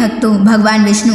भक्तों, भगवान विष्णु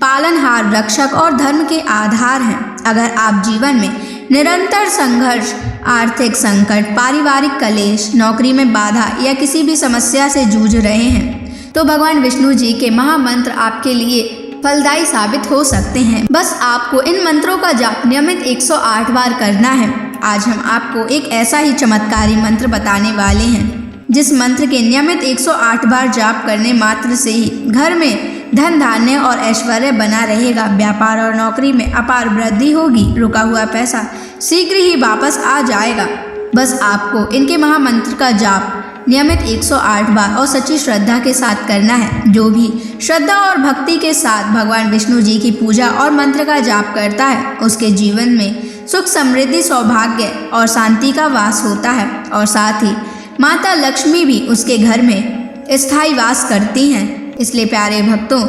पालनहार, रक्षक और धर्म के आधार हैं। अगर आप जीवन में निरंतर संघर्ष, आर्थिक संकट, पारिवारिक कलेश, नौकरी में बाधा या किसी भी समस्या से जूझ रहे हैं तो भगवान विष्णु जी के महामंत्र आपके लिए फलदायी साबित हो सकते हैं। बस आपको इन मंत्रों का जाप नियमित 108 बार करना है। आज हम आपको एक ऐसा ही चमत्कारी मंत्र बताने वाले हैं जिस मंत्र के नियमित 108 बार जाप करने मात्र से ही घर में धन धान्य और ऐश्वर्य बना रहेगा। व्यापार और नौकरी में अपार वृद्धि होगी। रुका हुआ पैसा शीघ्र ही वापस आ जाएगा। बस आपको इनके महामंत्र का जाप नियमित 108 बार और सच्ची श्रद्धा के साथ करना है। जो भी श्रद्धा और भक्ति के साथ भगवान विष्णु जी की पूजा और मंत्र का जाप करता है उसके जीवन में सुख, समृद्धि, सौभाग्य और शांति का वास होता है और साथ ही माता लक्ष्मी भी उसके घर में स्थायी वास करती हैं। इसलिए प्यारे भक्तों,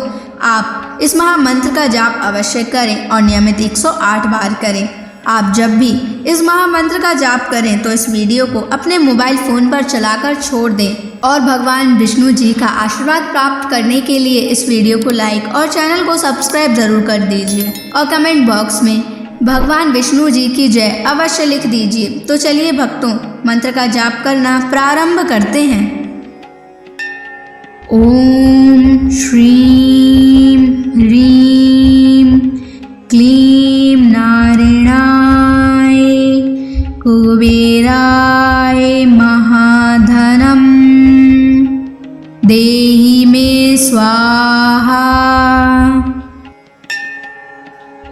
आप इस महामंत्र का जाप अवश्य करें और नियमित 108 बार करें। आप जब भी इस महामंत्र का जाप करें तो इस वीडियो को अपने मोबाइल फ़ोन पर चलाकर छोड़ दें और भगवान विष्णु जी का आशीर्वाद प्राप्त करने के लिए इस वीडियो को लाइक और चैनल को सब्सक्राइब ज़रूर कर दीजिए और कमेंट बॉक्स में भगवान विष्णु जी की जय अवश्य लिख दीजिए। तो चलिए भक्तों, मंत्र का जाप करना प्रारंभ करते हैं। ओम श्रीं ह्रीं क्लीं नारायणाय कुबेराय महाधनं देहि मे स्वाहा।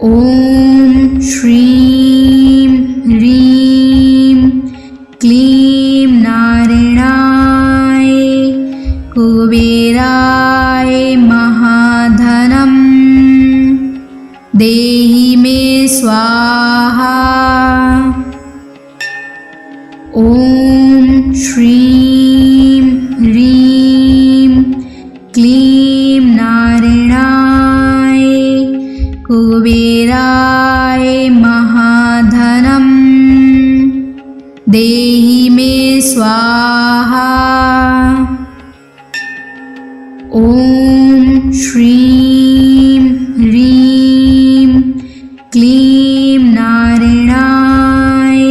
ओम श्रीं ह्रीं क्लीं नारायणाय कुबेराय महाधनं देहि मे स्वाहा। ओम श्रीं ह्रीं क्लीं नारायणाय कुबेराय महाधनं देहि मे स्वाहा। ओम श्रीं ह्रीं क्लीं नारायणाय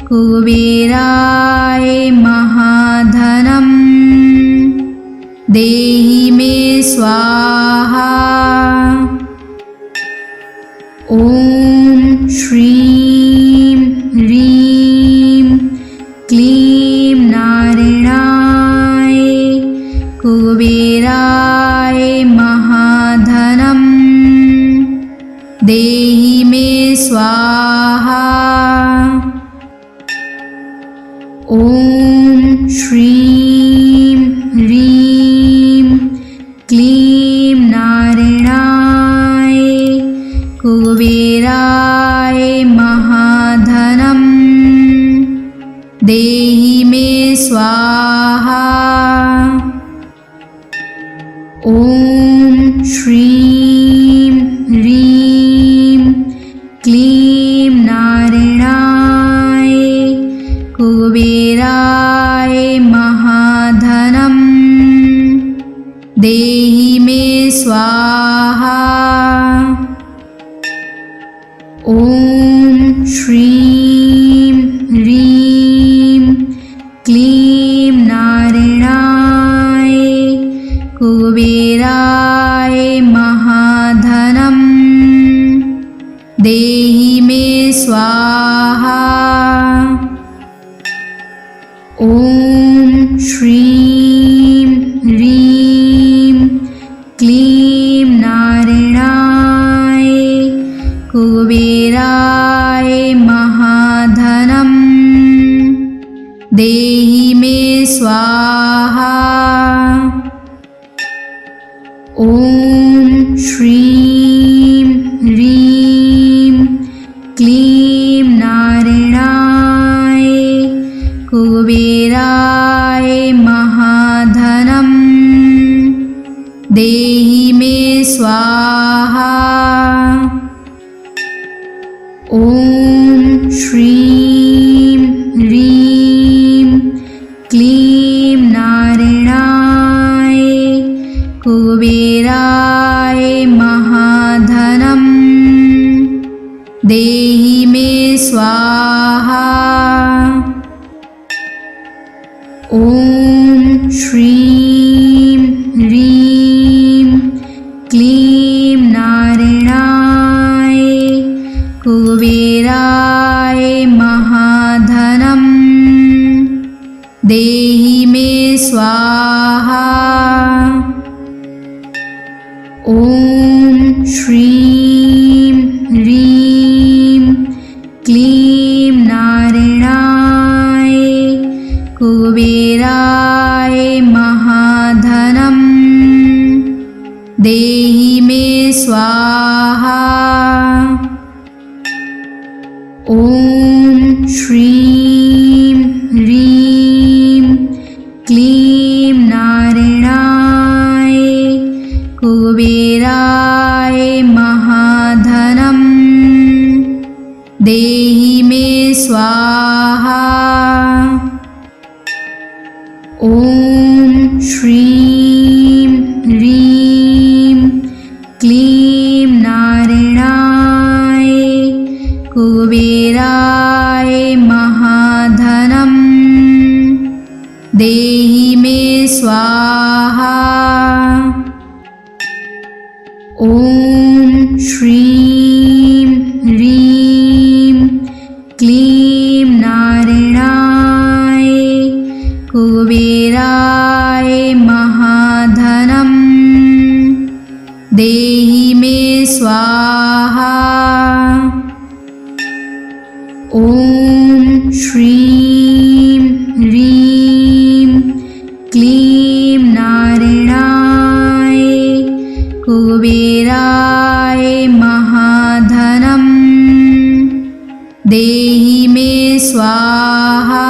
कुबेराय महाधनं देहि मे स्वाहा। ओम श्रीं ह्रीं क्लीं नारायणाय कुबेराय महाधनं देहि मे स्वाहा। ओम श्रीं ह्रीं क्लीं नारायणाय कुबेराय महाधनं देहि मे स्वाहा। ओम श्रीं ह्रीं क्लीं नारायणाय कुबेराय महाधनं देहि मे स्वाहा। ओम श्रीं ह्रीं क्लीं नारायणाय कुबेराय महाधनं देहि मे स्वाहा। ओम श्रीं ह्रीं क्लीं नारायणाय कुबेराय महाधनं देहि मे स्वाहा। ओम श्रीं ह्रीं क्लीं नारायणाय कुबेराय महाधनं देहि मे स्वाहा। ओम श्रीं ह्रीं क्लीं नारायणाय कुबेराय स्वाहा। ॐ श्रीं ह्रीं क्लीं नारायणाय कुबेराय महाधनं देहि मे स्वाहा। ॐ श्रीं ह्रीं क्लीं नारायणाय कुबेराय महाधनं देहि मे स्वाहा। ॐ श्रीं ह्रीं क्लीं नारायणाय कुबेराय महाधनं देहि मे स्वाहा। ॐ श्रीं ह्रीं क्लीं नारायणाय कुबेराय महाधनं देहि मे स्वाहा। ॐ श्रीं ह्रीं क्लीं नारायणाय कुबेराय महाधनं देहि मे स्वाहा। ॐ श्रीं ह्रीं क्लीं नारायणाय कुबेराय महाधनं देहि मे स्वाहा।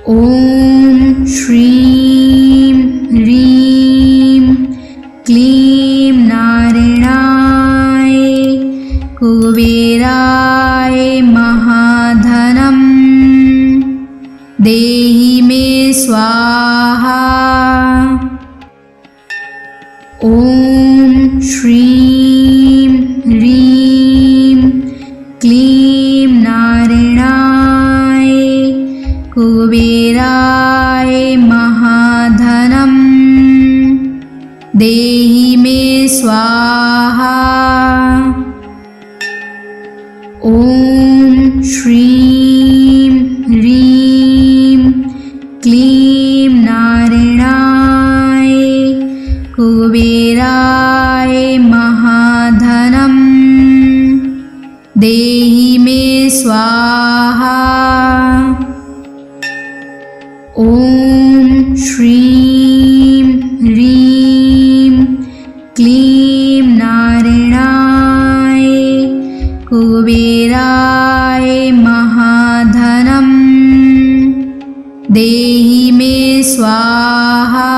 ॐ श्रीं ह्रीं क्लीं नारायणाय कुबेराय महाधनं देहि मे स्वाहा। ॐ श्रीं ह्रीं क्लीं नारायणाय कुबेराय महाधनं देहि मे स्वाहा। ॐ श्रीं ह्रीं क्लीं नारायणाय कुबेराय महाधनं देहि मे स्वाहा। ॐ श्रीं ह्रीं क्लीं नारायणाय कुबेराय महाधनं देहि मे स्वाहा।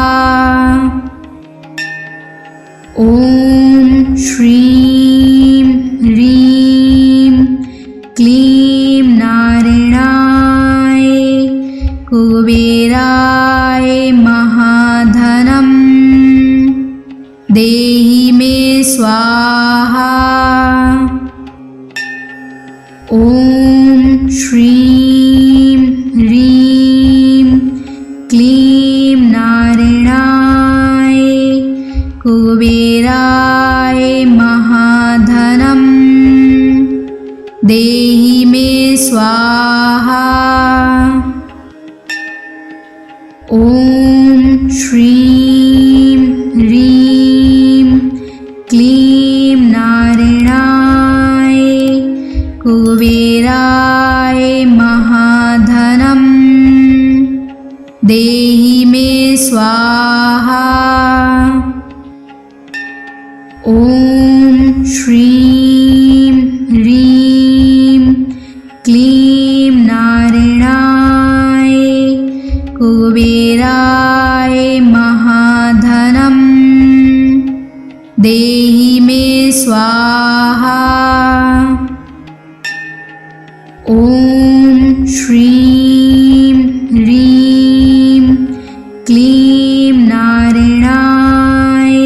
ॐ श्रीं ह्रीं क्लीं नारायणाय कुबेराय महाधनं देहि मे स्वाहा। ॐ श्रीं ह्रीं क्लीं नारायणाय कुबेराय महाधनं देहि मे स्वाहा। ॐ श्रीं ह्रीं क्लीं नारायणाय कुबेराय महाधनं देहि मे स्वाहा। ॐ श्रीं ह्रीं क्लीं नारायणाय कुबेराय महाधनं देहि मे स्वाहा। ॐ श्रीं ह्रीं क्लीं नारायणाय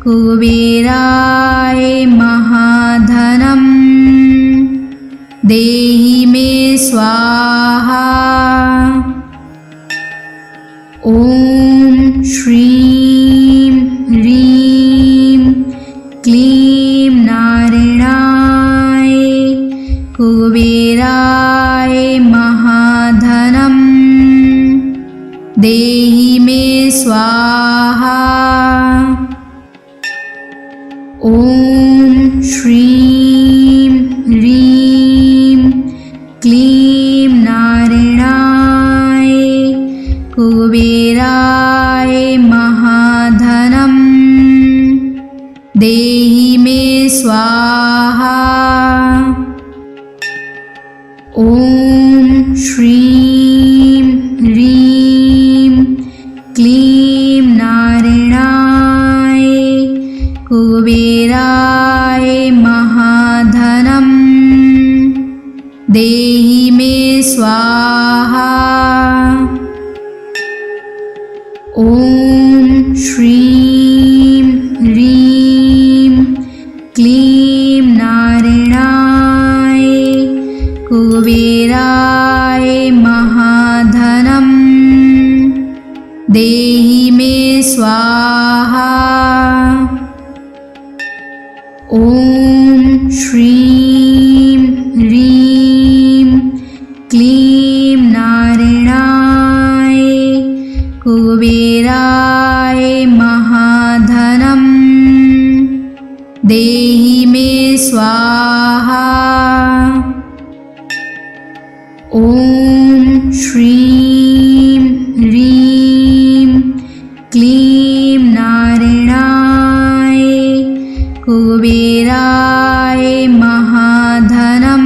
कुबेराय महाधनं देहि मे स्वाहा। ॐ श्रीं ह्रीं क्लीं नारायणाय कुबेराय महाधनं देहि मे स्वाहा। ॐ श्रीं ह्रीं क्लीं नारायणाय कुबेराय महाधनं देहि मे स्वाहा। ॐ श्रीं ह्रीं क्लीं नारायणाय कुबेराय महाधनं देहि मे स्वाहा। ॐ श्रीं ह्रीं क्लीं नारायणाय कुबेराय महाधनं देहि मे स्वाहा। ॐ श्रीं ह्रीं क्लीं नारायणाय कुबेराय महाधनं देहि मे स्वाहा। ॐ श्रीं ह्रीं क्लीं नारायणाय कुबेराय महाधनं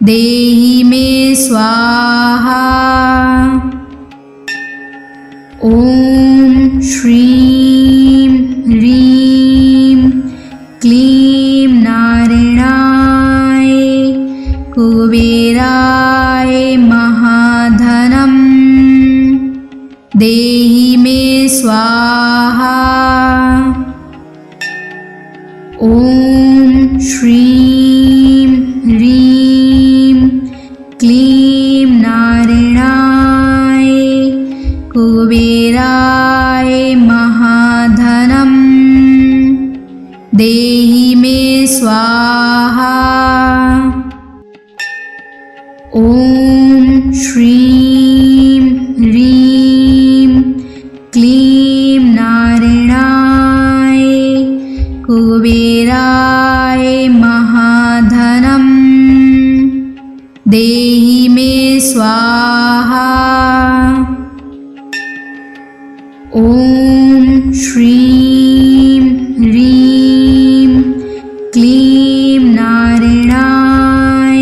देहि मे स्वाहा। ॐ श्रीं ह्रीं क्लीं नारायणाय कुबेराय महाधनं देहि मे स्वाहा। ॐ श्रीं ह्रीं क्लीं नारायणाय कुबेराय महाधनं देहि मे स्वाहा। ॐ श्रीं ह्रीं क्लीं नारायणाय कुबेराय महाधनं देहि मे स्वाहा। ॐ श्रीं ह्रीं क्लीं नारायणाय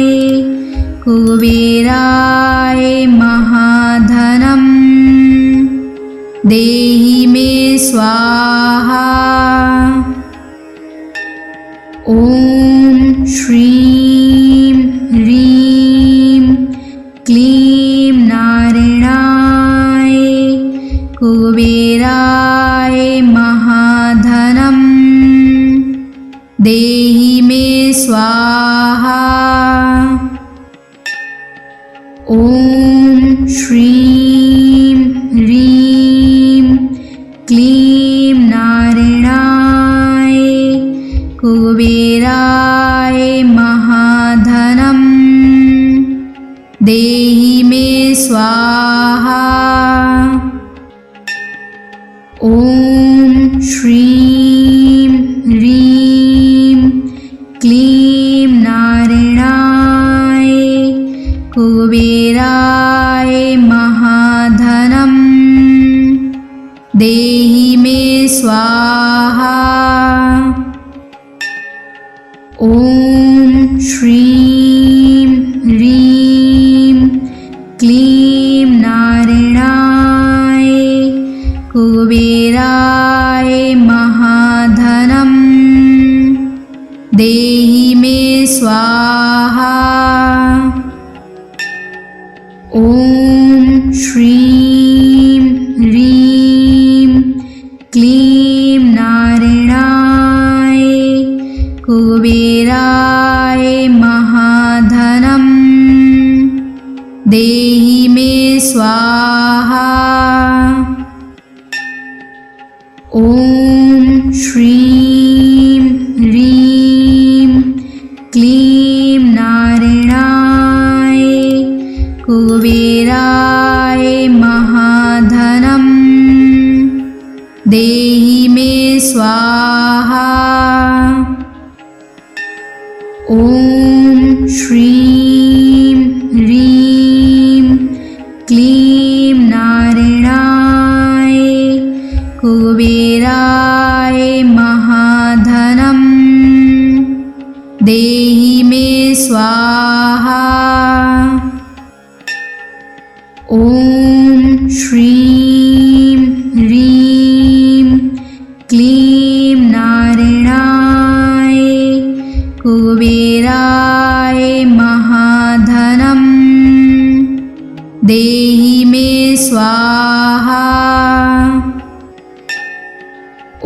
कुबेराय महाधनं देहि मे स्वाहा। ॐ श्रीं ह्रीं क्लीं नारायणाय कुबेराय महाधनं देहि मे स्वाहा। ॐ श्रीं ह्रीं क्लीं नारायणाय कुबेराय महाधनं देहि मे स्वाहा। ॐ श्रीं ह्रीं क्लीं नारायणाय कुबेराय महाधनं देहि मे स्वाहा। ॐ श्रीं ह्रीं क्लीं नारायणाय कुबेराय महाधनं देहि मे स्वाहा। ॐ श्रीं ह्रीं क्लीं नारायणाय कुबेराय महाधनम् देहि मे स्वाहा। ॐ श्रीं ह्रीं क्लीं नारायणाय कुबेराय महाधनम् देहि मे स्वाहा। ॐ श्रीं ह्रीं क्लीं नारायणाय कुबेराय महाधनम् देहि मे स्वाहा। ॐ श्रीं ह्रीं क्लीं नारायणाय कुबेराय महाधनम् देहि मे स्वाहा।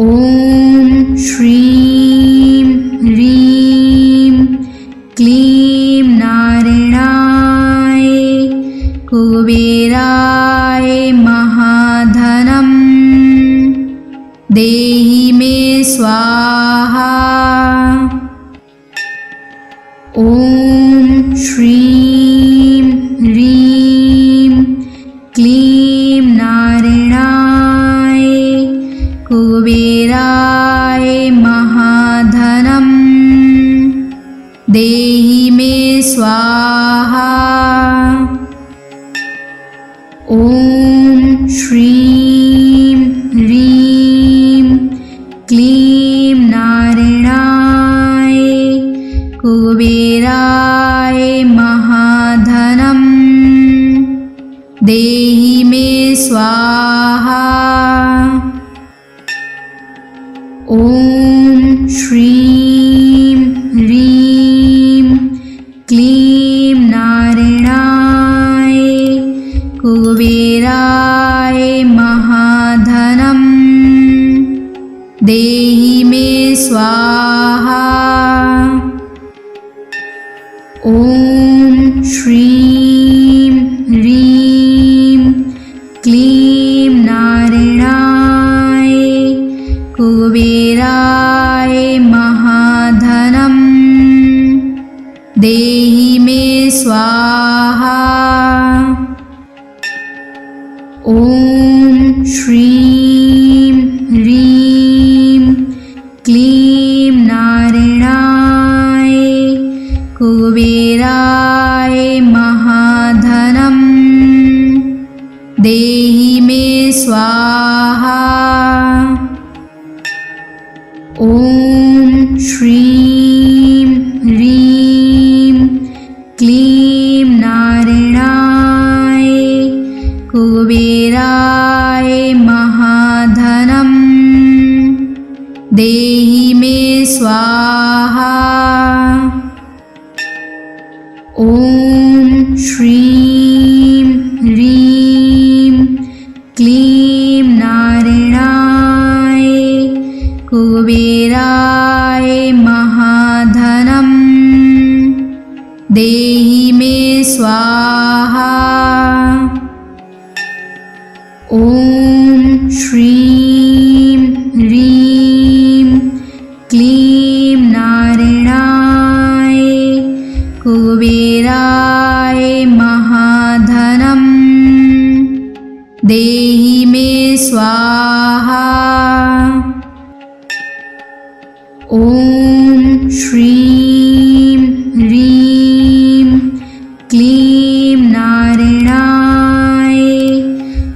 ॐ श्रीं ह्रीं क्लीं नारायणाय कुबेराय महाधनम् देहि मे स्वाहा। ॐ श्रीं ह्रीं क्लीं नारायणाय कुबेराय महाधनम् देहि मे स्वाहा। ॐ श्रीं ह्रीं क्लीं नारायणाय कुबेराय महाधनम् देहि मे स्वाहा। ॐ श्रीं ह्रीं क्लीं नारायणाय कुबेराय महाधनम् देहि मे स्वाहा। ॐ श्रीं ह्रीं क्लीं नारायणाय कुबेराय महाधनम् देहि मे स्वाहा। ॐ श्रीं ह्रीं क्लीं नारायणाय कुबेराय महाधनम् देहि मे स्वाहा। ॐ श्रीं ह्रीं क्लीं नारायणाय कुबेराय महाधनम् देहि मे स्वाहा। ॐ श्रीं ह्रीं क्लीं नारायणाय कुबेराय महाधनम् देहि मे स्वाहा। ॐ श्रीं ह्रीं क्लीं नारायणाय कुबेराय महाधनम् देहि मे स्वाहा। ॐ श्रीं ह्रीं क्लीं नारायणाय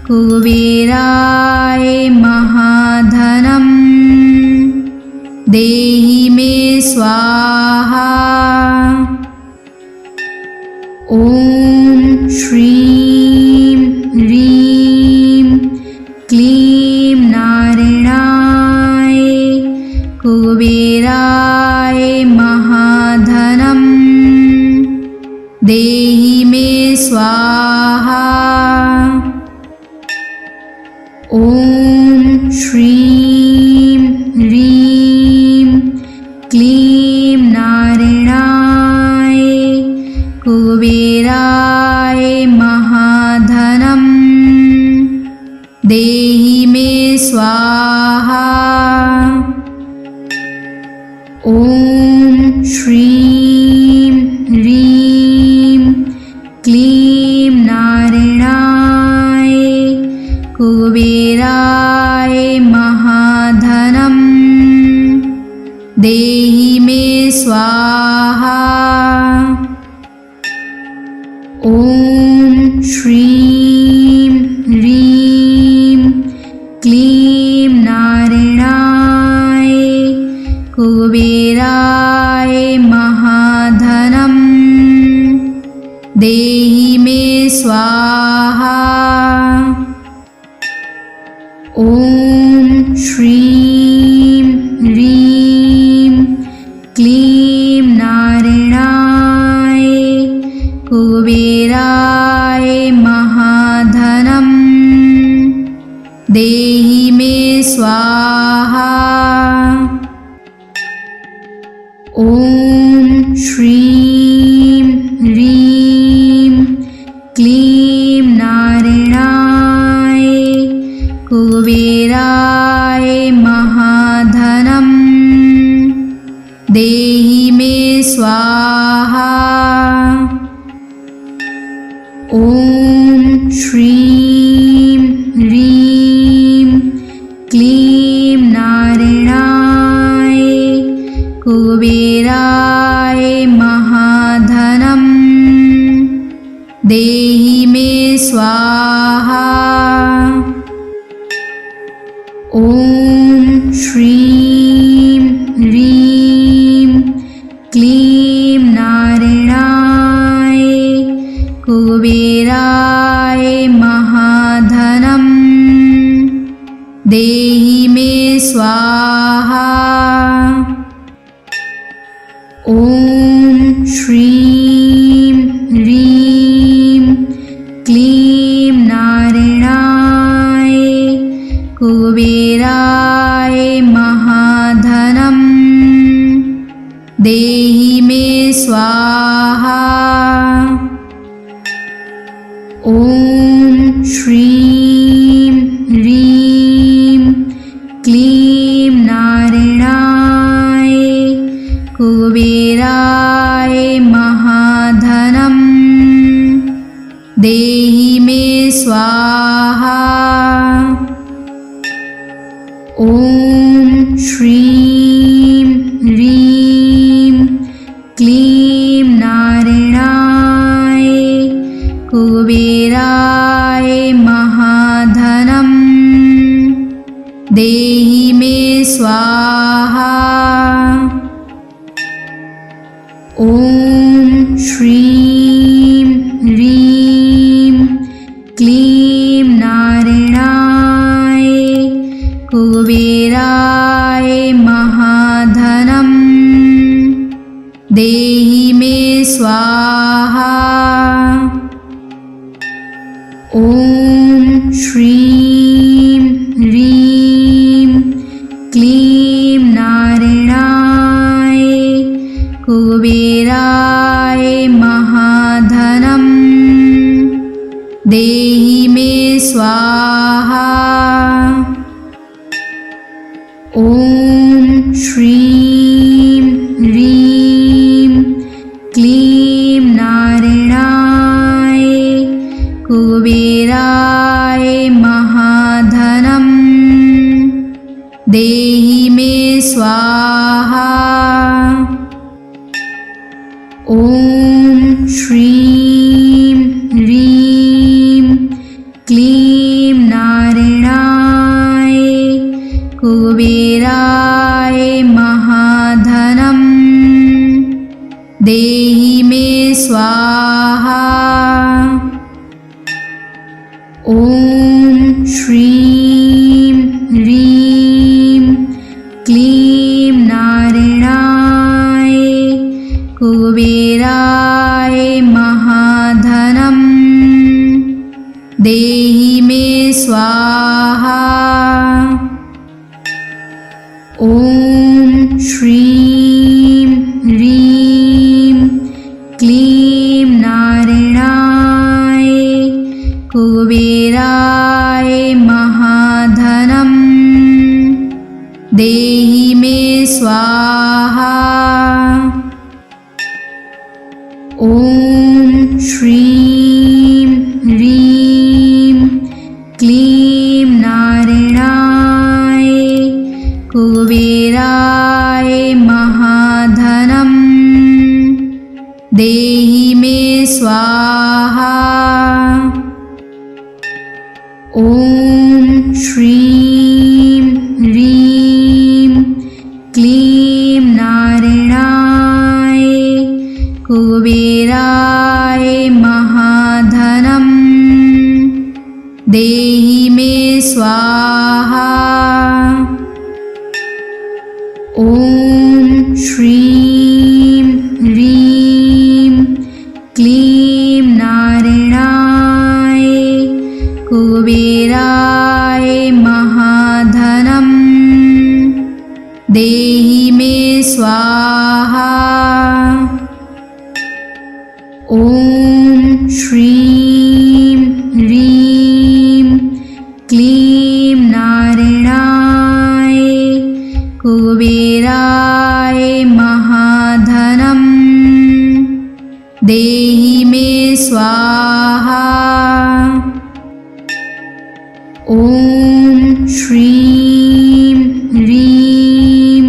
कुबेराय महाधनम् देहि मे स्वाहा। ॐ श्रीं ह्रीं क्लीं नारायणाय कुबेराय महाधनम् देहि मे स्वाहा। ॐ श्रीं ह्रीं क्लीं नारायणाय ॐ श्रीं ह्रीं क्लीं नारायणाय कुबेराय महाधनं देहि मे स्वाहा। ॐ श्रीं ह्रीं क्लीं नारायणाय कुबेराय महाधनं देहि मे स्वाहा। ॐ श्रीं ह्रीं क्लीं नारायणाय कुबेराय महाधनं देहि मे स्वाहा। ॐ श्रीं ह्रीं क्लीं नारायणाय कुबेराय महाधनं देहि मे स्वाहा। ॐ श्रीं ह्रीं क्लीं नारायणाय कुबेराय महाधनं देहि मे स्वाहा। ॐ श्रीं ह्रीं क्लीं नारायणाय कुबेराय महाधनं देहि मे स्वाहा। ॐ श्रीं ह्रीं क्लीं नारायणाय कुबेराय महाधनं देहि मे स्वाहा। ॐ श्रीं ह्रीं क्लीं नारायणाय कुबेराय महाधनं देहि मे स्वाहा। ॐ श्रीं ह्रीं क्लीं नारायणाय कुबेराय महाधनं देहि मे स्वाहा। ॐ श्रीं ह्रीं क्लीं नारायणाय कुबेराय महाधनं देहि मे स्वाहा। ॐ श्रीं ह्रीं क्लीं नारायणाय कुबेराय महाधनं देहि मे स्वाहा। ॐ श्रीं ह्रीं क्लीं नारायणाय कुबेराय महाधनं देहि मे स्वाहा। ॐ श्रीं ह्रीं क्लीं नारायणाय कुबेराय महाधनं देहि मे स्वाहा। ॐ श्रीं ह्रीं क्लीं नारायणाय कुबेराय महाधनं देहि मे स्वाहा। ॐ श्रीं ह्रीं क्लीं नारायणाय कुबेराय महाधनं देहि मे स्वाहा। ॐ श्रीं ह्रीं क्लीं नारायणाय कुबेराय महाधनं देहि मे स्वाहा। ॐ श्रीं ह्रीं क्लीं नारायणाय कुबेराय महाधनं देहि मे स्वाहा। ॐ श्रीं ह्रीं क्लीं नारायणाय कुबेराय महाधनं देहि मे स्वाहा। ॐ श्रीं ह्रीं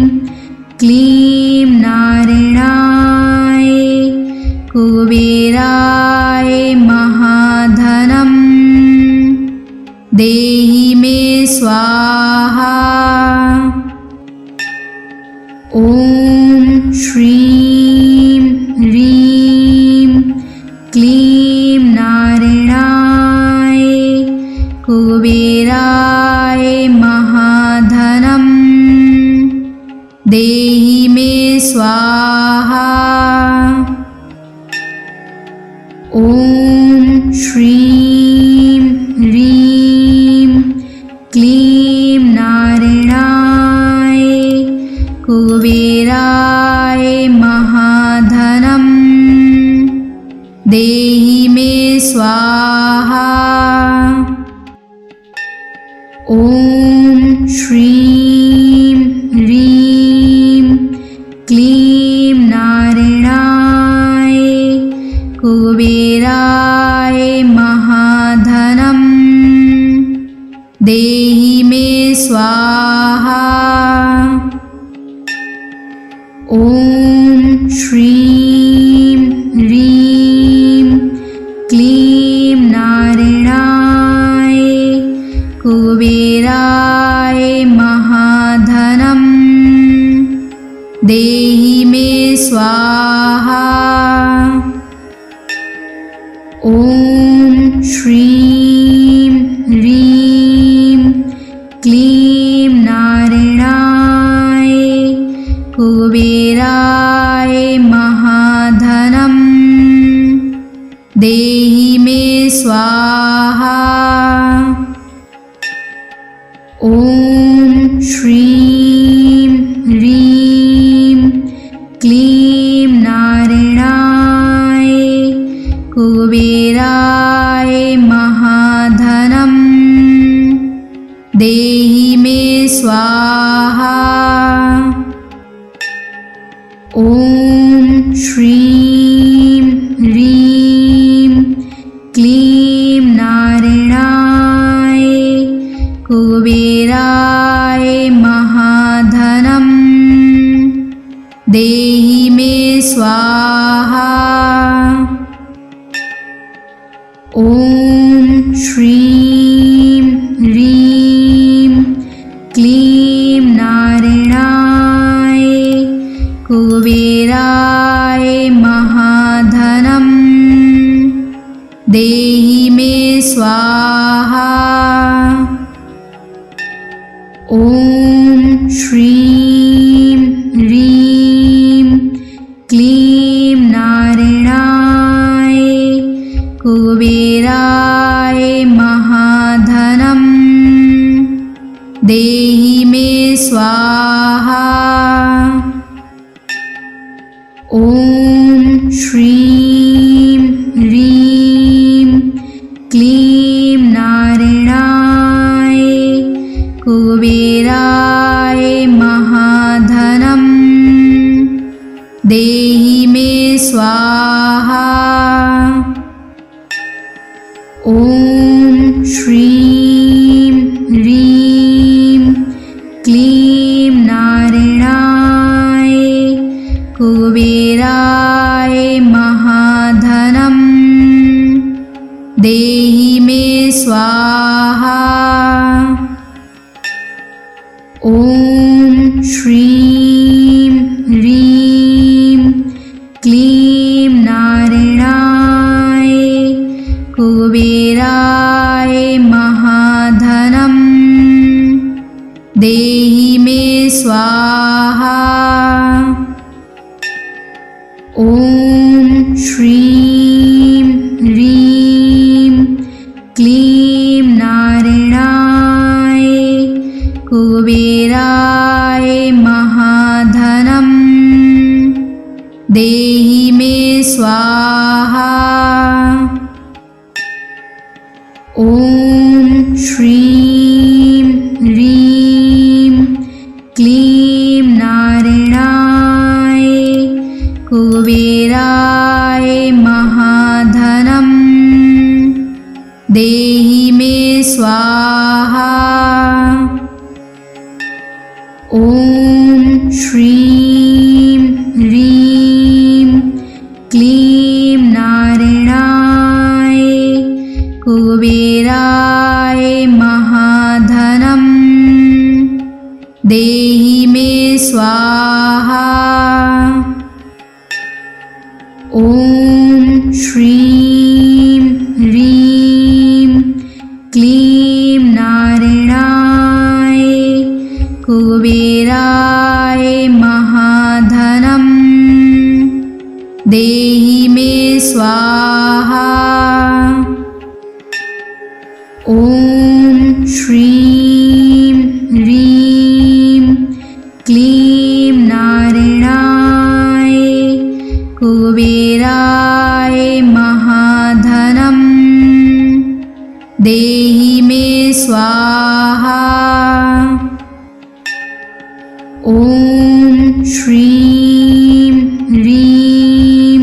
क्लीं नारायणाय कुबेराय महाधनं देहि मे स्वाहा। ॐ श्रीं ह्रीं क्लीं नारायणाय कुबेराय महाधनं देहि मे स्वाहा। ॐ श्रीं ह्रीं क्लीं नारायणाय कुबेराय महाधनं देहि मे स्वाहा। ॐ श्रीं ह्रीं क्लीं नारायणाय कुबेराय महाधनं देहि मे स्वाहा। ॐ श्रीं ह्रीं क्लीं नारायणाय कुबेराय महाधनं देहि मे स्वाहा। ॐ श्रीं ह्रीं क्लीं नारायणाय कुबेराय महाधनं देहि मे स्वाहा। ॐ श्रीं ह्रीं क्लीं नारायणाय कुबेराय महाधनं देहि मे स्वाहा। ॐ श्रीं ह्रीं क्लीं नारायणाय कुबेराय महाधनं देहि मे स्वाहा। ॐ श्रीं ह्रीं क्लीं नारायणाय कुबेराय महाधनं देहि मे स्वाहा। ॐ श्रीं ह्रीं क्लीं नारायणाय कुबेराय महाधनं देहि मे स्वाहा। ॐ श्रीं ह्रीं क्लीं नारायणाय कुबेराय महाधनं देहि मे स्वाहा। ॐ श्रीं ह्रीं क्लीं नारायणाय कुबेराय महाधनं देहि मे स्वाहा। ॐ श्रीं ह्रीं क्लीं नारायणाय कुबेराय महाधनं देहि मे स्वाहा। ॐ श्रीं ह्रीं क्लीं नारायणाय कुबेराय महाधनं देहि मे स्वाहा। ॐ श्रीं ह्रीं क्लीं नारायणाय कुबेराय महाधनं देहि मे स्वाहा। ॐ श्रीं ह्रीं क्लीं नारायणाय कुबेराय महाधनं देहि मे स्वाहा। ॐ श्रीं ह्रीं क्लीं नारायणाय कुबेराय महाधनं देहि मे स्वाहा। ॐ श्रीं ह्रीं क्लीं नारायणाय कुबेराय महाधनं देहि मे स्वाहा। ॐ श्रीं ह्रीं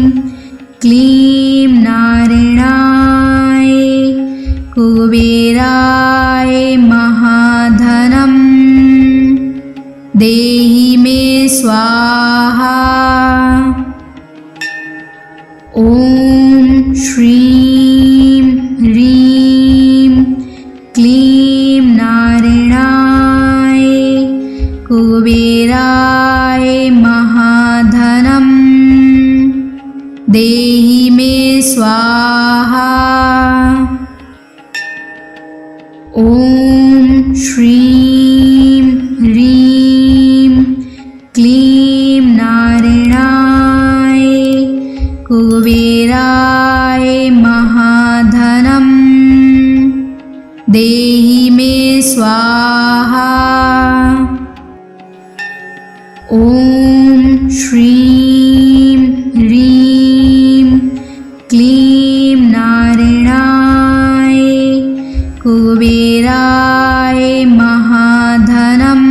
क्लीं नारायणाय कुबेराय महाधनं देहि मे स्वाहा। ॐ श्रीं ह्रीं क्लीं नारायणाय कुबेराय महाधनं देहि मे स्वाहा। ॐ श्रीं ह्रीं क्लीं नारायणाय कुबेराय महाधनं देहि मे स्वाहा। ॐ श्रीं ह्रीं क्लीं नारायणाय कुबेराय महाधनं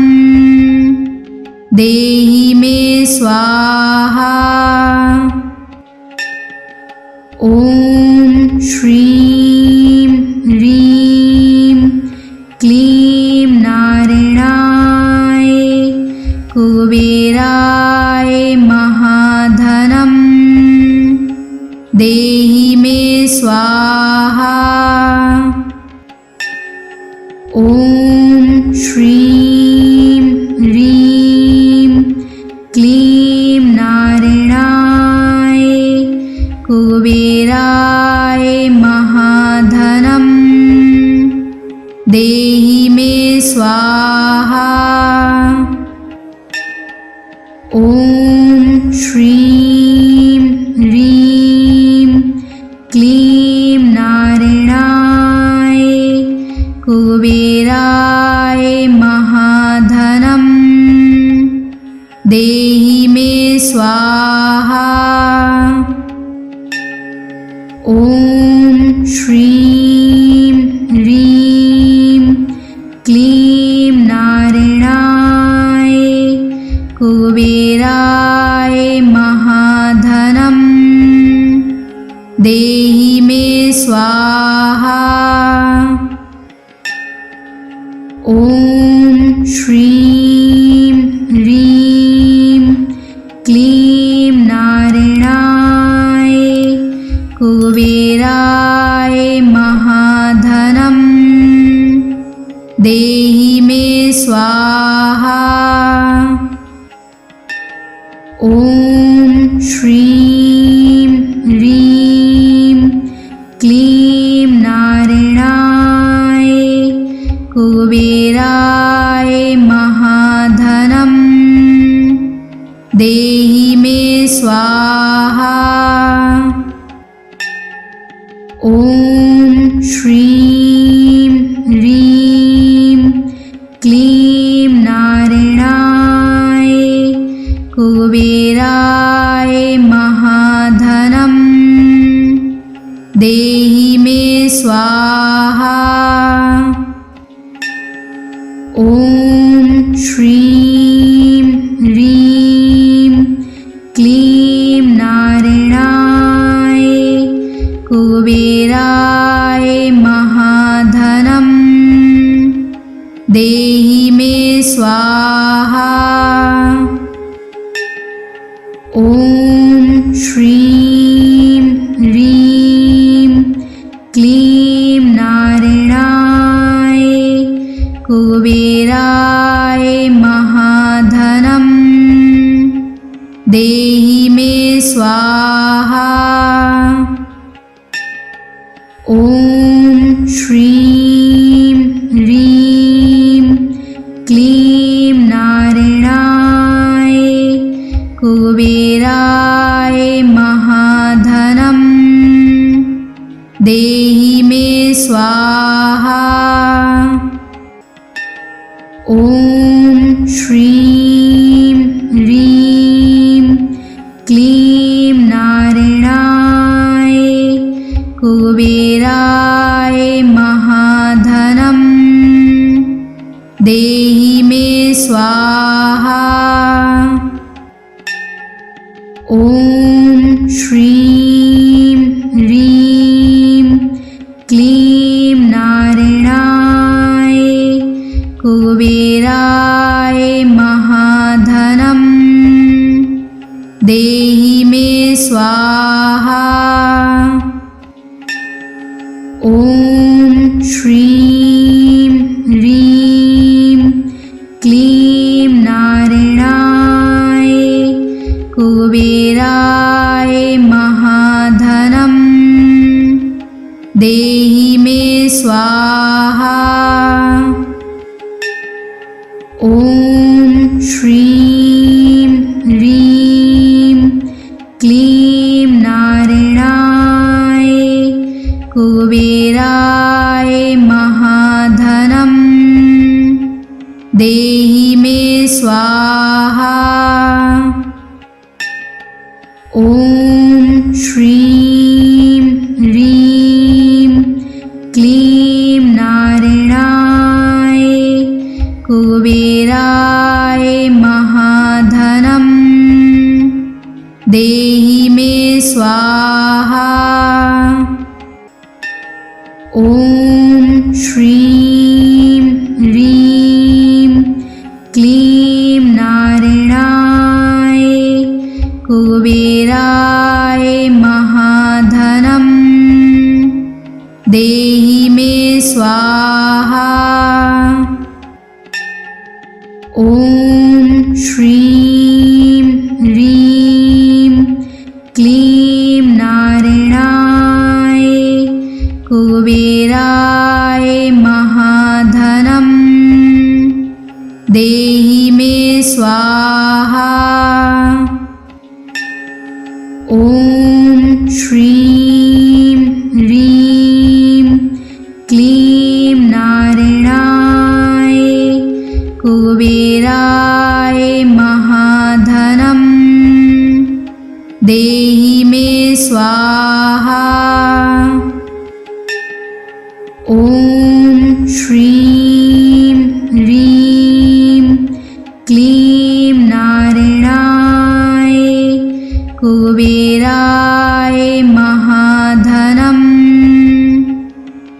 देहि मे स्वाहा। ॐ श्रीं ह्रीं क्लीं नारायणाय कुबेराय महाधनं देहि मे स्वाहा। ॐ श्रीं ह्रीं क्लीं नारायणाय कुबेराय महाधनं देहि मे स्वाहा। ॐ श्रीं ह्रीं क्लीं नारायणाय कुबेराय महाधनं देहि मे स्वाहा। ॐ श्रीं ह्रीं क्लीं नारायणाय कुबेराय महाधनं देहि मे स्वाहा। ॐ श्रीं ह्रीं क्लीं नारायणाय कुबेराय स्वाहा। ॐ श्रीं ह्रीं क्लीं नारायणाय कुबेराय महाधनं देहि मे स्वाहा। ॐ श्रीं ह्रीं क्लीं नारायणाय कुबेराय महाधनं देहि मे स्वाहा। ॐ श्रीं ह्रीं क्लीं नारायणाय कुबेराय महाधनं देहि मे स्वाहा। ॐ श्रीं ह्रीं क्लीं नारायणाय कुबेराय महाधनं देहि मे स्वाहा। ॐ श्रीं ह्रीं क्लीं नारायणाय कुबेराय महाधनं देहि मे स्वाहा। ॐ श्रीं ह्रीं क्लीं नारायणाय कुबेराय महाधनं देहि मे स्वाहा। ॐ श्रीं ह्रीं क्लीं नारायणाय कुबेराय महाधनं देहि मे स्वाहा। ॐ श्रीं ह्रीं क्लीं नारायणाय कुबेराय महाधनं देहि मे स्वाहा। ॐ श्रीं ह्रीं क्लीं नारायणाय कुबेराय महाधनं देहि मे स्वाहा। ॐ श्रीं ह्रीं क्लीं नारायणाय कुबेराय महाधनं देहि मे स्वाहा। ॐ श्रीं ह्रीं क्लीं नारायणाय कुबेराय महाधनं देहि मे स्वाहा। ॐ श्रीं ह्रीं क्लीं नारायणाय कुबेराय महाधनं देहि मे स्वाहा। ॐ श्रीं ह्रीं क्लीं नारायणाय कुबेराय महाधनं देहि मे स्वाहा। ॐ श्रीं ह्रीं क्लीं नारायणाय कुबेराय महाधनं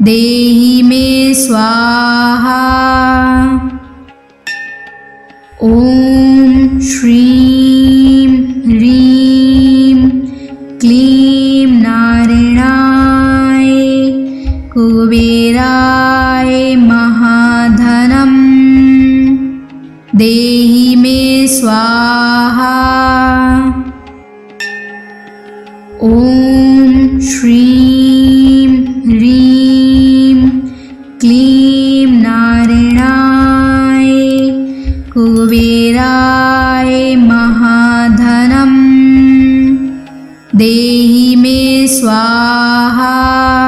देहि मे स्वाहा। ॐ श्रीं ह्रीं क्लीं नारायणाय कुबेराय महाधनं स्वाहा। ॐ श्रीं ह्रीं क्लीं नारायणाय कुबेराय महाधनं देहि मे स्वाहा।